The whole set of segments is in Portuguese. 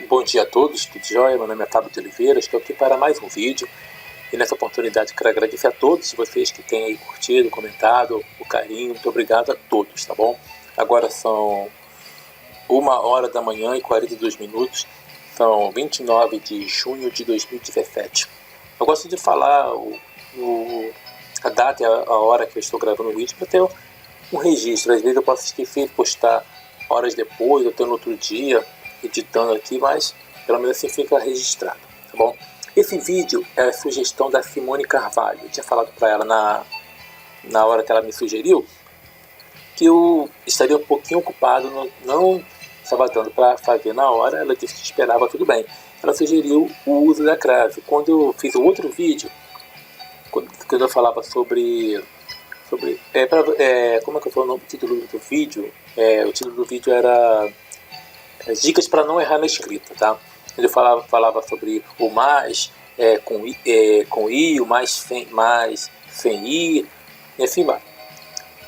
Bom dia a todos, tudo jóia? Meu nome é Fábio de Oliveira, estou aqui para mais um vídeo. E nessa oportunidade quero agradecer a todos vocês que têm aí curtido, comentado, o carinho, muito obrigado a todos, tá bom? Agora são 1h da manhã e 42 minutos, são 29 de junho de 2017. Eu gosto de falar a data e a hora que eu estou gravando o vídeo para ter um registro. Às vezes eu posso esquecer de postar horas depois, ou até no outro dia, editando aqui, mas pelo menos assim fica registrado, tá bom? Esse vídeo é a sugestão da Simone Carvalho. Eu tinha falado para ela na hora que ela me sugeriu que eu estaria um pouquinho ocupado, não estava dando para fazer na hora. Ela disse que esperava, tudo bem. Ela sugeriu o uso da crase. Quando eu fiz o outro vídeo, quando eu falava sobre como é que eu falo o título do vídeo? O título do vídeo era as dicas para não errar na escrita, tá? Eu falava sobre o mais com i, o mais sem i, e assim vai.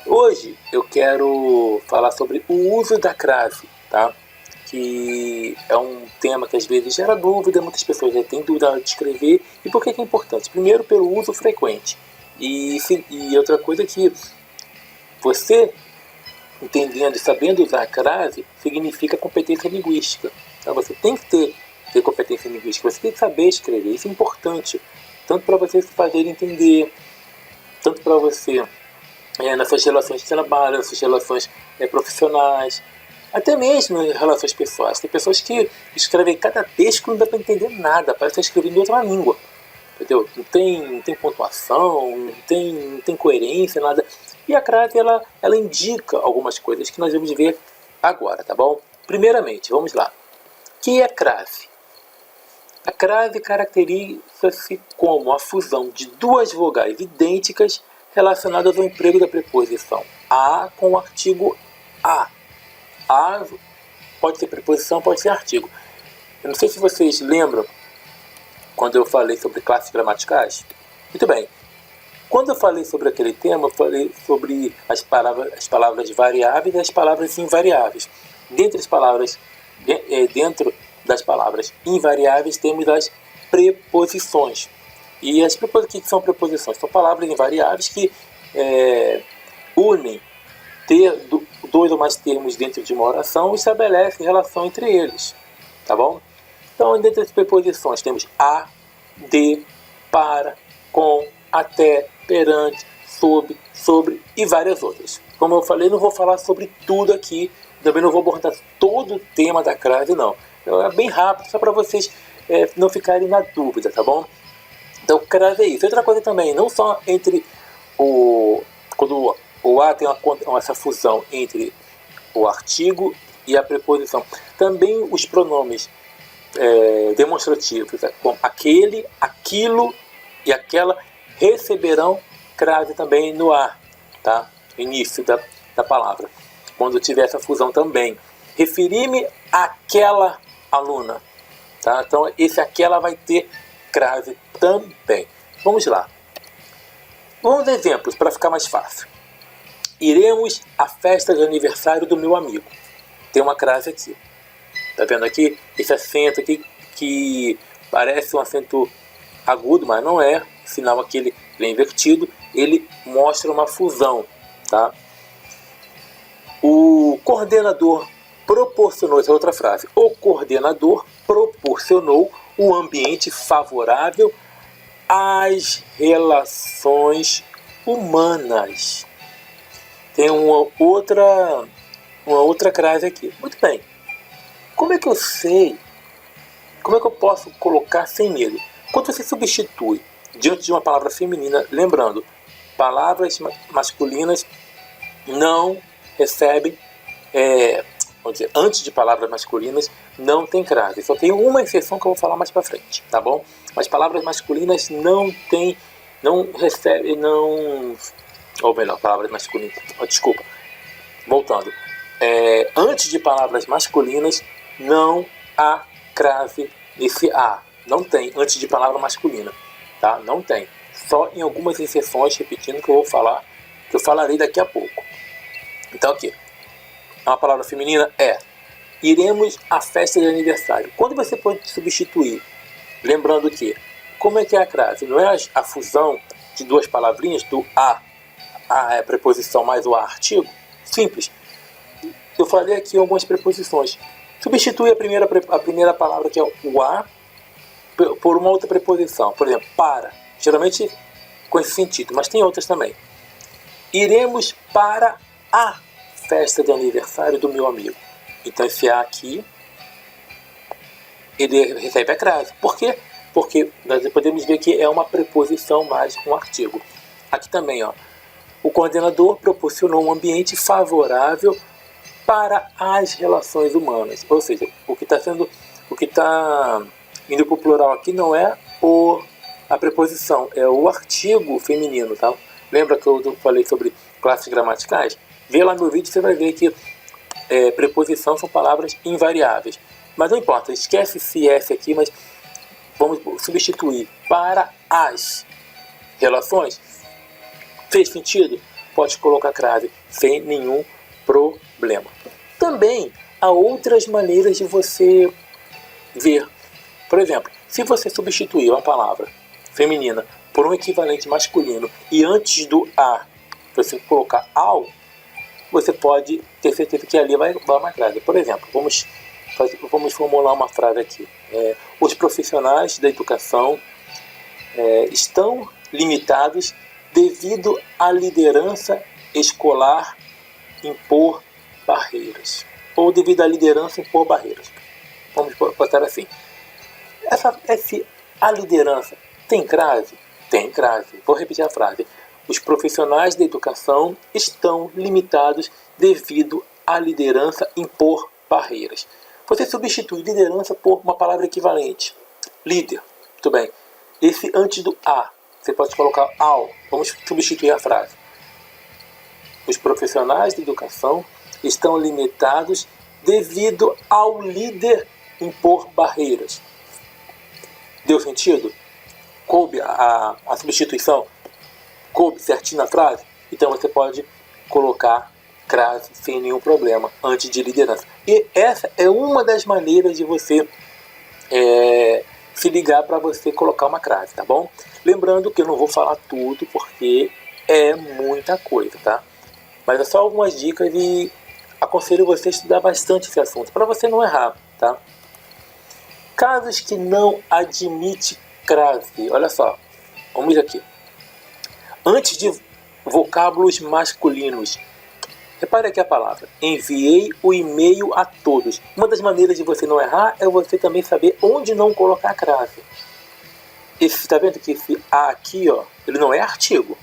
Hoje eu quero falar sobre o uso da crase, tá? Que é um tema que às vezes gera dúvida, muitas pessoas têm dúvida de escrever. E por que é importante? Primeiro, pelo uso frequente. E outra coisa é que você, entendendo e sabendo usar a crase, significa competência linguística. Então você tem que ter competência linguística, você tem que saber escrever. Isso é importante, tanto para você se fazer entender, tanto para você nas suas relações de trabalho, nas suas relações profissionais, até mesmo em relações pessoais. Tem pessoas que escrevem cada texto que não dá para entender nada, parece estar escrevendo em outra língua, entendeu? Não tem pontuação, não tem coerência, nada. E a crase ela indica algumas coisas que nós vamos ver agora, tá bom? Primeiramente, vamos lá. O que é crase? A crase caracteriza-se como a fusão de duas vogais idênticas relacionadas ao emprego da preposição a com o artigo a. A pode ser preposição, pode ser artigo. Eu não sei se vocês lembram quando eu falei sobre classes gramaticais. Muito bem. Quando eu falei sobre aquele tema, eu falei sobre as palavras variáveis e as palavras invariáveis. Dentro das palavras invariáveis temos as preposições. E as preposições, que são preposições? São palavras invariáveis que unem dois ou mais termos dentro de uma oração e estabelecem relação entre eles. Tá bom? Então, dentro das preposições temos a, de, para, com, até, perante, sob, sobre e várias outras. Como eu falei, não vou falar sobre tudo aqui, também não vou abordar todo o tema da crase, não. É bem rápido, só para vocês não ficarem na dúvida, tá bom? Então, crase é isso. Outra coisa também, não só entre quando o a tem essa fusão entre o artigo e a preposição. Também os pronomes demonstrativos, como aquele, aquilo e aquela, receberão crase também no a, tá? Início da palavra. Quando tiver essa fusão também. Referi-me àquela aluna, tá? Então, esse aquela vai ter crase também. Vamos lá. Vamos exemplos para ficar mais fácil. Iremos à festa de aniversário do meu amigo. Tem uma crase aqui. Tá vendo aqui? Esse acento aqui que parece um acento agudo, mas não é. O sinal aqui ele é invertido. Ele mostra uma fusão, tá? O coordenador proporcionou, essa é outra frase. O coordenador proporcionou um ambiente favorável às relações humanas. Tem uma outra crase aqui. Muito bem. Como é que eu sei? Como é que eu posso colocar sem medo? Quando você substitui diante de uma palavra feminina, lembrando, palavras masculinas não recebem, vamos dizer, antes de palavras masculinas não tem crase. Só tem uma exceção que eu vou falar mais para frente, tá bom? Mas palavras masculinas ou melhor, palavras masculinas, desculpa, voltando, antes de palavras masculinas não há crase nesse a, não tem, antes de palavra masculina, tá? Não tem, só em algumas exceções, repetindo que eu falarei daqui a pouco. Então aqui, é uma palavra feminina? Iremos à festa de aniversário. Quando você pode substituir, lembrando que, como é que é a crase? Não é a fusão de duas palavrinhas, do a é a preposição mais o a artigo? Simples. Eu falei aqui algumas preposições. Substitui a primeira palavra, que é o a, por uma outra preposição. Por exemplo, para. Geralmente com esse sentido, mas tem outras também. Iremos para a festa de aniversário do meu amigo. Então esse a aqui, ele recebe a crase. Por quê? Porque nós podemos ver que é uma preposição mais um artigo. Aqui também, ó, o coordenador proporcionou um ambiente favorável para as relações humanas. Ou seja, o que está indo para o plural aqui não é a preposição, é o artigo feminino, tá? Lembra que eu falei sobre classes gramaticais? Vê lá no vídeo, você vai ver que preposição são palavras invariáveis. Mas não importa, esquece esse S aqui, mas vamos substituir para as relações. Fez sentido? Pode colocar crase sem nenhum problema. Também há outras maneiras de você ver. Por exemplo, se você substituir uma palavra feminina por um equivalente masculino e antes do a você colocar ao, você pode ter certeza que ali vai uma crase. Por exemplo, vamos formular uma frase aqui. Os profissionais da educação estão limitados devido à liderança escolar impor barreiras. Ou devido à liderança impor barreiras. Vamos botar assim. A liderança tem crase? Tem crase. Vou repetir a frase. Os profissionais da educação estão limitados devido à liderança impor barreiras. Você substitui liderança por uma palavra equivalente. Líder. Muito bem. Esse antes do a, você pode colocar ao. Vamos substituir a frase. Os profissionais da educação estão limitados devido ao líder impor barreiras. Deu sentido? Coube a substituição? Coube certinho na frase? Então você pode colocar crase sem nenhum problema antes de liderança. E essa é uma das maneiras de você se ligar para você colocar uma crase, tá bom? Lembrando que eu não vou falar tudo porque é muita coisa, tá? Mas é só algumas dicas e aconselho você a estudar bastante esse assunto para você não errar, tá? Casos que não admite crase. Olha só, vamos aqui. Antes de vocábulos masculinos, repare aqui a palavra. Enviei o e-mail a todos. Uma das maneiras de você não errar é você também saber onde não colocar a crase. Está vendo que esse a aqui, ó, ele não é artigo.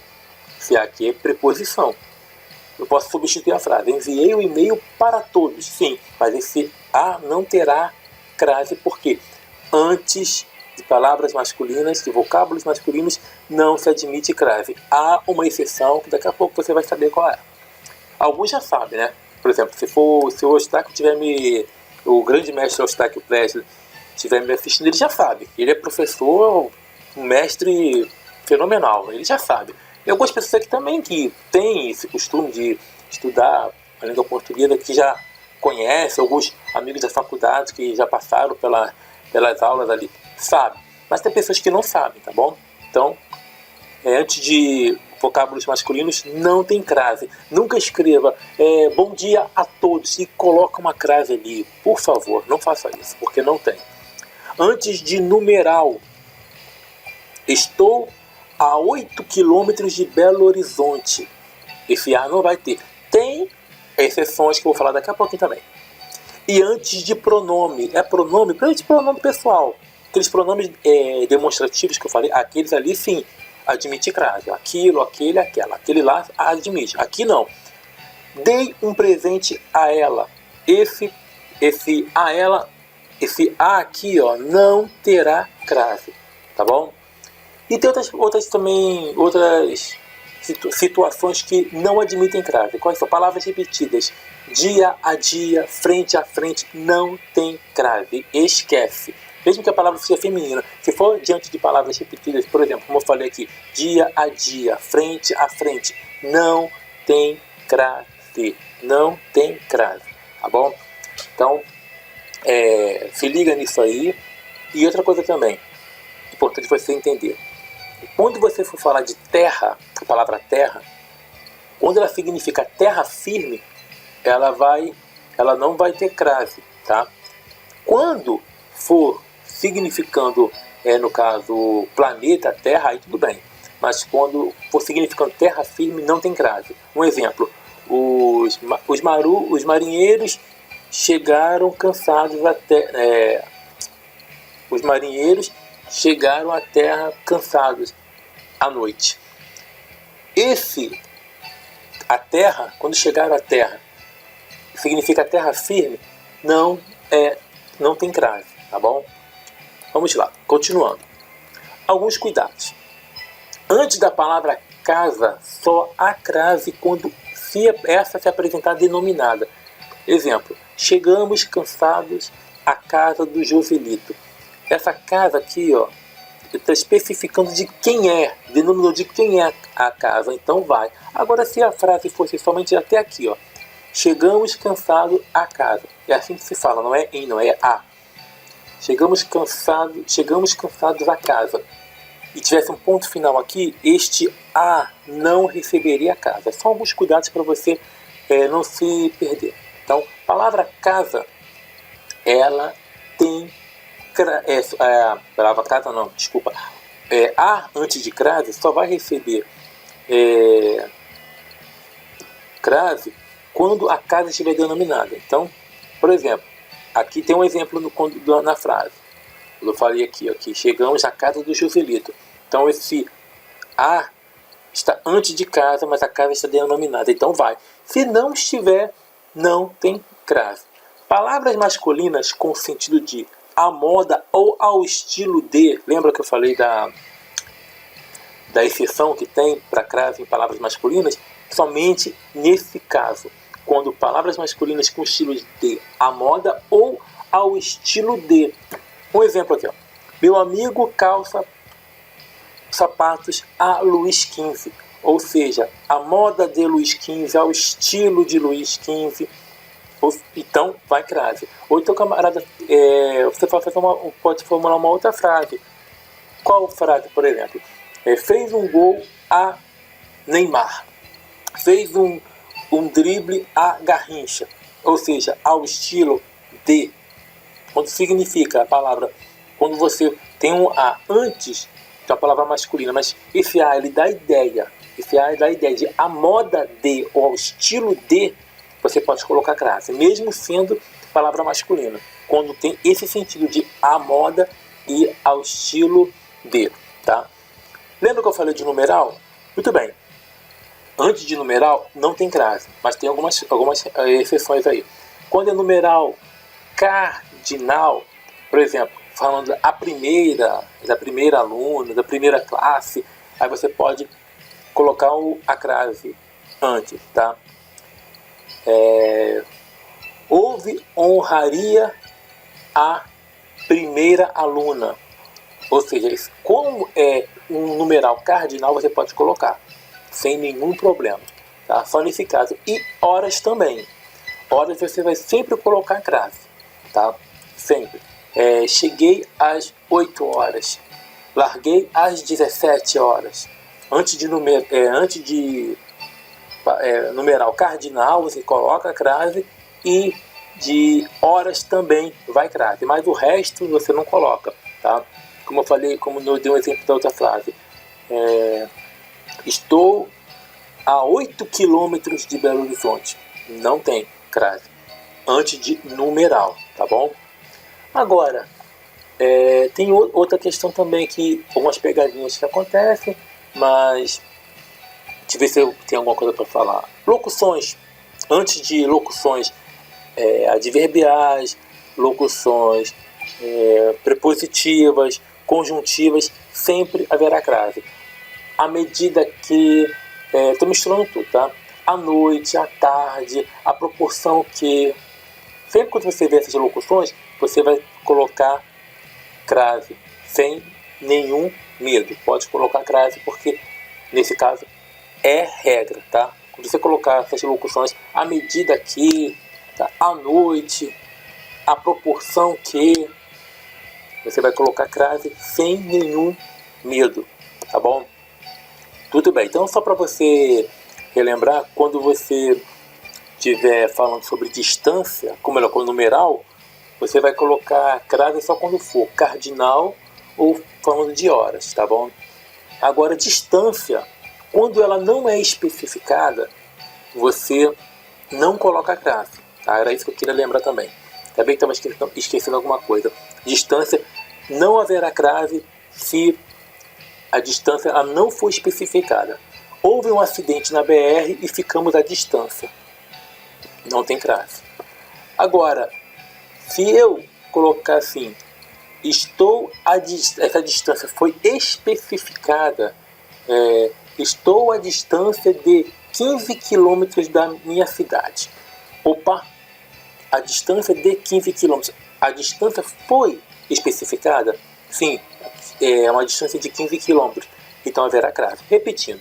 Esse a aqui é preposição. Eu posso substituir a frase. Enviei o e-mail para todos. Sim, mas esse a não terá crase porque antes de palavras masculinas, de vocábulos masculinos, não se admite crase. Há uma exceção que daqui a pouco você vai saber qual é. Alguns já sabem, né? Por exemplo, se o Eustáquio o grande mestre Eustáquio Presley estiver me assistindo, ele já sabe. Ele é professor, um mestre fenomenal, ele já sabe. E algumas pessoas aqui também que têm esse costume de estudar a língua portuguesa, que já conhecem, alguns amigos da faculdade que já passaram pelas aulas ali, sabe. Mas tem pessoas que não sabem, tá bom? Então, antes de vocábulos masculinos, não tem crase. Nunca escreva bom dia a todos e coloca uma crase ali. Por favor, não faça isso, porque não tem. Antes de numeral, estou a 8 quilômetros de Belo Horizonte. Esse A não vai ter. Tem exceções que eu vou falar daqui a pouquinho também. E antes de pronome, pronome pessoal. Aqueles pronomes demonstrativos que eu falei, aqueles ali sim, admite crase. Aquilo, aquele, aquela. Aquele lá admite. Aqui não. Dei um presente a ela. Esse a ela, esse a aqui, ó, não terá crase. Tá bom? E tem outras situações que não admitem crase. Quais são? Palavras repetidas. Dia a dia, frente a frente, não tem crase. Esquece. Mesmo que a palavra seja feminina. Se for diante de palavras repetidas, por exemplo, como eu falei aqui, dia a dia, frente a frente, não tem crase. Não tem crase. Tá bom? Então, Se liga nisso aí. E outra coisa também, importante você entender. Quando você for falar de terra, a palavra terra, quando ela significa terra firme, ela não vai ter crase, tá? Quando for significando, no caso, planeta, terra, aí tudo bem. Mas quando for significando terra firme, não tem crase. Um exemplo, os marinheiros chegaram cansados até... os marinheiros chegaram à terra cansados à noite. A terra, quando chegaram à terra, significa terra firme, não tem crase, tá bom? Vamos lá, continuando. Alguns cuidados. Antes da palavra casa, só há crase quando essa se apresentar denominada. Exemplo, chegamos cansados à casa do Joselito. Essa casa aqui, ó, está especificando de quem é, denominando de quem é a casa, então vai. Agora, se a frase fosse somente até aqui, ó, chegamos cansados à casa, é assim que se fala, não é em, não é a. Chegamos cansados à casa. E tivesse um ponto final aqui, este a não receberia a casa. São alguns cuidados para você não se perder. Então, palavra casa, ela tem palavra casa não, desculpa. A antes de crase só vai receber crase quando a casa estiver denominada. Então, por exemplo, aqui tem um exemplo na frase. Eu falei aqui, ó, que chegamos à casa do Joselito. Então esse a está antes de casa, mas a casa está denominada. Então vai. Se não estiver, não tem crase. Palavras masculinas com sentido de à moda ou ao estilo de. Lembra que eu falei da exceção que tem para crase em palavras masculinas? Somente nesse caso, quando palavras masculinas com estilo de à moda ou ao estilo de. Um exemplo aqui, ó. Meu amigo calça sapatos a Luís XV. Ou seja, a moda de Luís XV, ao estilo de Luís XV. Então, vai crase. Ou então, camarada, você pode formular uma outra frase. Qual frase, por exemplo? Fez um gol a Neymar. Fez um drible a Garrincha. Ou seja, ao estilo de. Quando significa a palavra, quando você tem um a antes da palavra masculina, mas esse a ele dá ideia, de a moda de ou ao estilo de, você pode colocar crase, mesmo sendo palavra masculina, quando tem esse sentido de a moda e ao estilo de, tá? Lembra que eu falei de numeral? Muito bem. Antes de numeral não tem crase, mas tem algumas exceções aí. Quando é numeral cardinal, por exemplo, falando da primeira aluna, da primeira classe, aí você pode colocar a crase antes, tá? Houve honraria a primeira aluna. Ou seja, como é um numeral cardinal, você pode colocar sem nenhum problema, tá? Só nesse caso. E horas também. Horas você vai sempre colocar crase, tá? Sempre. Cheguei às 8 horas. Larguei às 17 horas. Antes de numeral cardinal, você coloca a crase, e de horas também vai crase. Mas o resto você não coloca, tá? Como eu falei, como eu dei um exemplo da outra frase. Estou a 8 quilômetros de Belo Horizonte. Não tem crase. Antes de numeral, tá bom? Agora, tem outra questão também, que algumas pegadinhas que acontecem, mas deixa eu ver se eu tenho alguma coisa para falar. Locuções. Antes de locuções adverbiais, locuções prepositivas, conjuntivas, sempre haverá crase. À medida que... estou misturando tudo, tá? À noite, à tarde, a proporção que... Sempre quando você vê essas locuções, você vai colocar crase sem nenhum medo. Pode colocar crase porque, nesse caso, é regra, tá? Quando você colocar essas locuções à medida que, tá? À noite, a proporção que você vai colocar crase sem nenhum medo, tá bom? Tudo bem, então só para você relembrar, quando você estiver falando sobre distância, como ela com numeral, você vai colocar crase só quando for cardinal ou falando de horas, tá bom? Agora, distância, quando ela não é especificada, você não coloca crase, tá? Era isso que eu queria lembrar também. Também estava esquecendo alguma coisa. Distância, não haverá crase se a distância ela não for especificada. Houve um acidente na BR e ficamos à distância. Não tem crase. Agora, se eu colocar assim, essa distância foi especificada, estou à distância de 15 quilômetros da minha cidade. Opa, a distância de 15 quilômetros. A distância foi especificada? Sim, é uma distância de 15 quilômetros. Então haverá crase. Repetindo,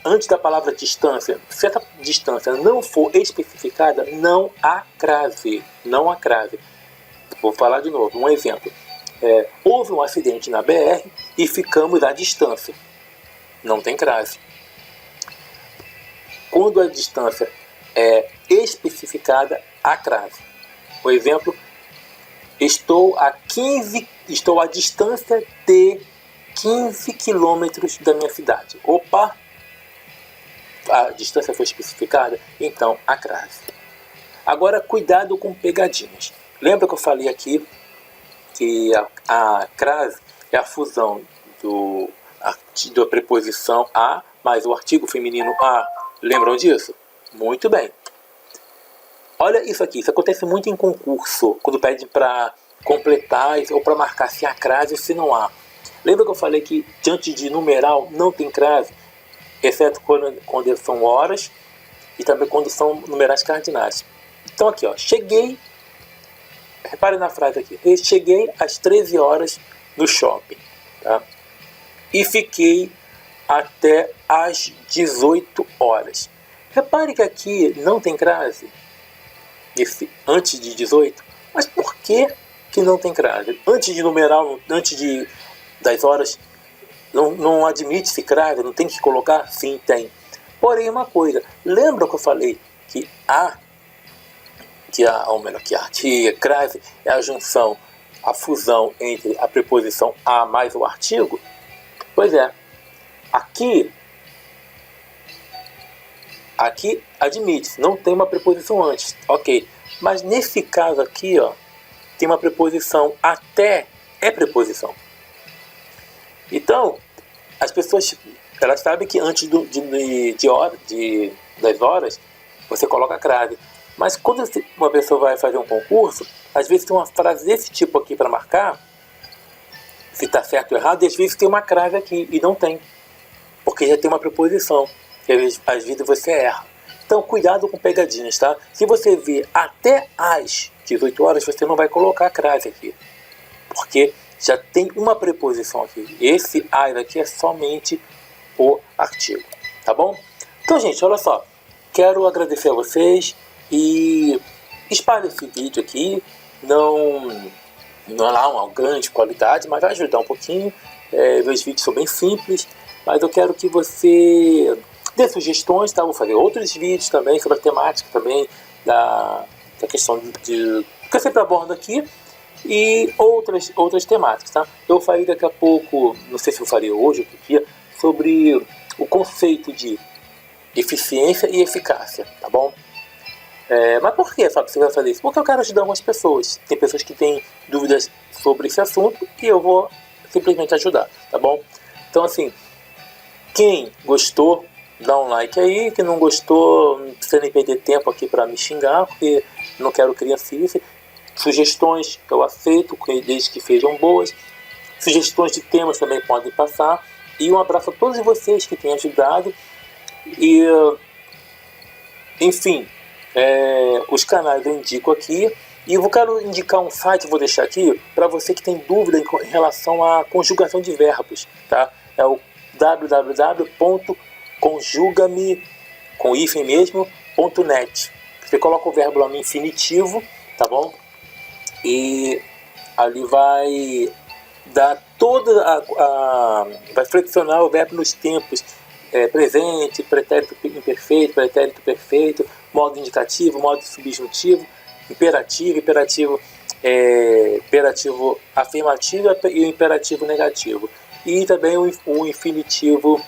antes da palavra distância, se essa distância não for especificada, não há crase. Não há crase. Vou falar de novo, um exemplo. Houve um acidente na BR e ficamos à distância. Não tem crase. Quando a distância é especificada, há crase. Por exemplo, estou à distância de 15 quilômetros da minha cidade. Opa! A distância foi especificada, então há crase. Agora, cuidado com pegadinhas. Lembra que eu falei aqui que a crase é a fusão da preposição a mais o artigo feminino a. Lembram disso? Muito bem. Olha isso aqui. Isso acontece muito em concurso, quando pede para completar ou para marcar se há crase ou se não há. Lembra que eu falei que diante de numeral não tem crase, exceto quando são horas e também quando são numerais cardinais. Então aqui, ó, cheguei, repare na frase aqui, eu cheguei às 13 horas no shopping, tá? E fiquei até às 18 horas. Repare que aqui não tem crase, antes de 18, mas por que não tem crase? Antes de numeral, das horas, não admite-se crase, não tem que colocar? Sim, tem. Porém, uma coisa, lembra que eu falei que crase é a junção, a fusão entre a preposição a mais o artigo? Pois é, aqui admite-se, não tem uma preposição antes, ok. Mas nesse caso aqui, ó, tem uma preposição, até é preposição. Então, as pessoas, elas sabem que antes das horas, você coloca crase. Mas quando uma pessoa vai fazer um concurso, às vezes tem uma frase desse tipo aqui para marcar, se está certo ou errado, e às vezes tem uma crase aqui, e não tem. Porque já tem uma preposição, e às vezes você erra. Então, cuidado com pegadinhas, tá? Se você vir até às 18 horas, você não vai colocar crase aqui. Porque já tem uma preposição aqui. Esse as aqui é somente o artigo, tá bom? Então, gente, olha só. Quero agradecer a vocês e espalhe esse vídeo aqui. Não é lá uma grande qualidade, mas vai ajudar um pouquinho. Meus vídeos são bem simples, mas eu quero que você dê sugestões, tá? Vou fazer outros vídeos também sobre a temática também da questão que eu sempre abordo aqui e outras temáticas, tá? Eu farei daqui a pouco, não sei se eu farei hoje ou outro dia, sobre o conceito de eficiência e eficácia, tá bom? Mas por que, sabe, você vai fazer isso? Porque eu quero ajudar algumas pessoas. Tem pessoas que têm dúvidas sobre esse assunto e eu vou simplesmente ajudar, tá bom? Então, assim, quem gostou, dá um like aí. Quem não gostou, não precisa nem perder tempo aqui para me xingar, porque não quero criancice. Sugestões eu aceito, desde que sejam boas. Sugestões de temas também podem passar. E um abraço a todos vocês que têm ajudado. E, enfim, os canais eu indico aqui. E eu quero indicar um site, vou deixar aqui, para você que tem dúvida em relação à conjugação de verbos. Tá? É o www.conjugame.net. Você coloca o verbo lá no infinitivo tá bom? E ali vai dar vai flexionar o verbo nos tempos presente, pretérito imperfeito, pretérito perfeito, modo indicativo, modo subjuntivo, imperativo, imperativo afirmativo e o imperativo negativo. E também o infinitivo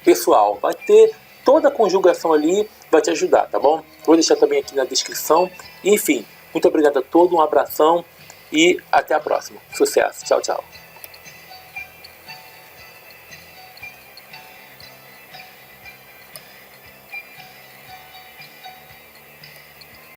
pessoal. Vai ter toda a conjugação ali, vai te ajudar, tá bom? Vou deixar também aqui na descrição. Enfim, muito obrigado a todos, um abração e até a próxima. Sucesso. Tchau, tchau.